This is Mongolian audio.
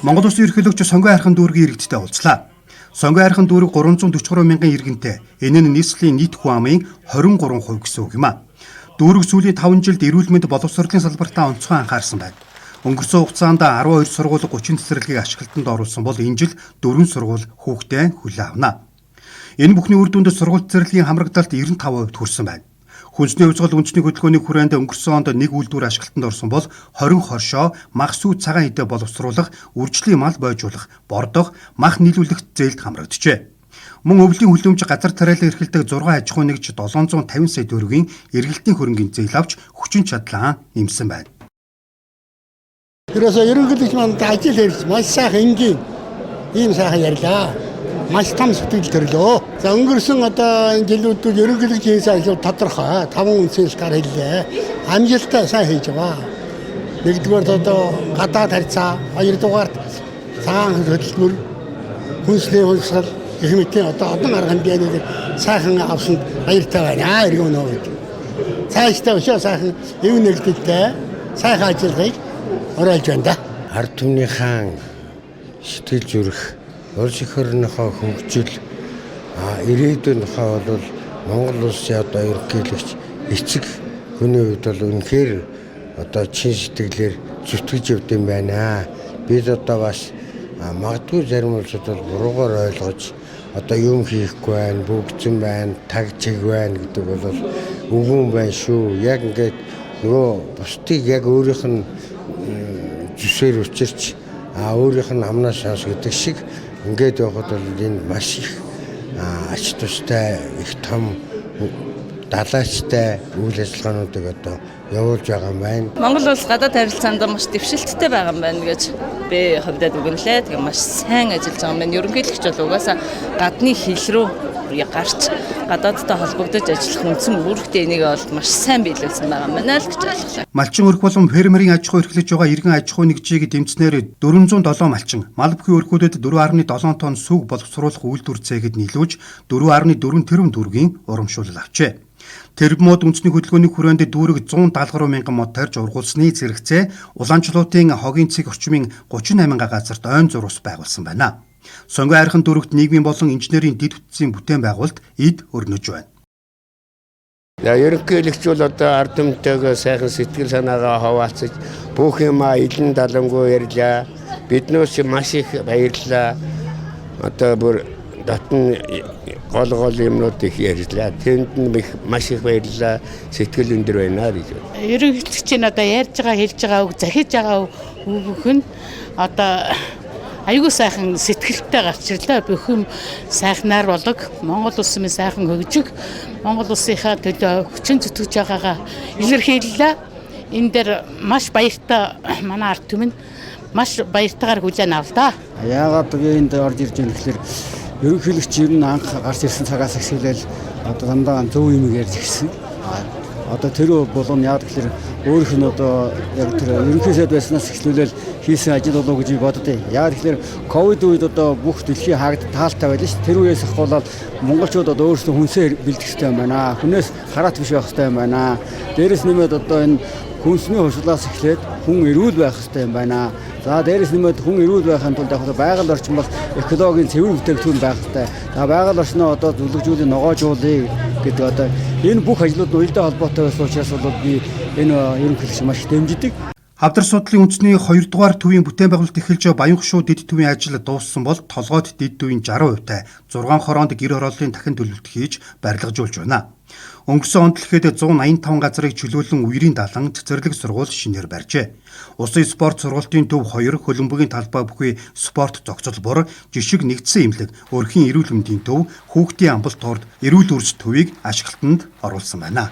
Монгол Улсын ерөнхийлөгч сонгой хайрхан дүүргийн иргэдтэй уулзлаа. Сонгой хайрхан дүүрэг 343 мянган иргэнтэй. Энэ нь нийслэлийн нийт хүн амын 23% гэсэн үг юм а. Дүүрэг сүүлийн 5 жилд эрүүл мэнд боловсролын салбартаа онцгой анхаарсан байна. Өнгөрсөн хугацаанд 12 сургууль 30 цэцэрлэгийг ашиглалтанд оруулсан бол энэ жил 4 сургууль хүүхдээ хүлээн авна. Энэ бүхний үр дүнд сургууль цэцэрлэгийн хамрагдалт 95% хүрсэн байна. Хүнсний хувьсгал үндэсний хөдөлгөөний хүрээнд өнгөрсөн онд нэг үйлдвэр ашиглалтанд орсон бол 20 хоршоо, мах сүү цагаан хідэ боловсруулах, үржлийн мал бойжуулах, бордох, мах нийлүүлэх зээлд хамрагджээ. Мөн өвлийн хүлэмж газар тариалан эрхэлдэг 6 аж ахуй нэгж 750 сая төгрөгийн эргэлтийн хөрөнгийн зээл авч хүчин чадлаа нэмсэн байна. Тэрээс ерөнхийлөгч манд ажил хэрэгж маш сайхан энгийн ийм сайхан ярьлаа. Маш том сэтгэл төрлөө. За өнгөрсөн энэ жилүүдүүд ерөнхийлөгч хийсэн ажил тодорхой. 5 үнцээс гар хэллээ. Амжилттай сайн хийж байгаа. Нэгдүгээр гадаад харьцаа, хоёрдугаар цагаан хөдөлмөр, хүнсний хувьсгал, гэх мэт одон арган биенүүд сайхан авсанд баяртай байна. Иргэн нөөд. Цаашдаа өшөө сайхан эв нэгдэлтэй сайхан ажиллахыг уриалж байна да. Ард түмнийхэн сэтгэл зүрх, улс их орныхоо хөгжил, ирээдүйнхээ бол Монгол улсын ерөнхийлөгч эцэг хүний хувьд бол үнэхээр чин сэтгэлээр зүтгэж явд юм байна. Бид бас магадгүй зарим улсууд бол буруугаар ойлгож юм хийхгүй байна, бүгдсэн байна, таг чиг байна гэдэг бол үгүй байна шүү. Яг ингээд нөгөө бусдыг яг өөрийнх нь зүсээр учирч өөрийнх нь амнаас шанс гэдэг шиг ингээд явахад бол энэ маш их ач тустай, их том далайчтай үйл ажиллагаануудыг явуулж байгаа юм байна. Монгол улс гадаад харилцаанд маш дэвшилттэй байгаа юм байна гэж би хувьдад үгэнлээ. Тэгээ маш сайн ажиллаж байгаа юм байна. Ерөнхийлөгч бол угаасаа гадны хил рүү гарч гадаадтай холбогдож ажиллах үндсэн үүрэгтэй энийг бол маш сайн биелүүлсэн байгаа юм байна л гэж ойлголоо. Малчин өрх болон фермерийн аж ахуй эрхлэж байгаа иргэн аж ахуй нэгжийг дэмжснээр 407 малчин мал бүхий өрхүүдэд 4.7 тонн сүг боловсруулах үйлдвэр цэгэд нийлүүлж 4.4 тэрбум төгрөгийн урамшуулал авчээ. Тэрбумод үндэсний хөдөлгөөний хүрээнд дүүрэг 170 мянган мод тарьж ургуулсны зэрэгцээ улаанчлуудын хогийн цэг орчмын 38 газарт ойн зурус байгуулсан байна. Сонгой хайрхан дүүрэгт нийгмийн болон инженерийн дэд бүтцийн бүтээн байгуулалт эд өрнөж байна. Ерөнхийлөгч бол ард түмтэйгээ сайхан сэтгэл санаагаа хаваалцаж бүх юмаа илэн далангуй ярьлаа. Биднээс маш их баярлалаа. Бүр дотн гол юмнууд их ярьлаа. Тэнд нь маш их баярлалаа. Сэтгэл өндөр байна гэж. Ерөнхийлөгчийн ярьж байгаа, хэлж байгаа үг, захиж байгаа үг нь аюул сайхан сэтгэлтэй гарч ирлээ. Бүх юм сайхнаар болог, Монгол улсын сайхан хөгжиг, Монгол улсынхаа төлөө хүчин зүтгэж байгаагаа илэрхийллээ. Энэ дээр маш баяртай манай ард түмэн маш баяртайгаар хүлээн авлаа. Яагаад энд орж ирж байгаа гэхээр ерөнхийлөгч ер нь анх гарч ирсэн цагаас эхлээл дандаа зөв юм ярьж ирсэн. Тэр болон яагаад гэхээр өөрийнх нь яг тэр ерөнхий сайд байснаас эхлүүлэл хийсэн ажил болов гэж боддөө. Яагаад гэхээр ковид үед бүх дэлхийн хаагдтал таалтай байлаа ш. Тэр үеэс ахуулаад монголчууд өөрсдөө хүнсээ бэлдэх хэрэгтэй юм байна. Хүнээс хараат биш байх хэрэгтэй юм байна. Дээрээс нэмээд энэ хүнсний хувьслаас эхлээд хүн эрүүл байх хэрэгтэй юм байна. За дээрээс нэмээд хүн эрүүл байхын тулд байгаль орчин бас экологийн цэвэр бүтээгдэхүүн байх хэрэгтэй. За байгаль орчноо зүлэгжүүлэн ногоожуулъя гэдэг энэ бүх ажлууд уялдаа холбоотой байсан учраас би энэ ерөнхийлөгч маш дэмждэг. Хавдар судлалын үндэсний 2 дугаар төвийн бүтээн байгуулалт эхэлж Баянхшуу дэд төвийн ажил дууссан бол толгойд дэд төвийн 60%-тай 6 хороонд гэр хорооллын дахин төлөвлөлт хийж барилгажуулж байна. Өнгөрсөн онд дэлхийд 185 газрыг чөлөөлөн үерийн далан цэцэрлэг сургууль шинээр барьжээ. Улсын спорт сургуулийн төв 2 хөлбөмбөгийн талбай бүхий спорт зохицолбор, жишг нэгдсэн эмнэлэг, өрхийн эрүүл мэндийн төв, хүүхдийн амбалт орд эрүүл үрс төвийг ашиглалтанд оруулсан байна.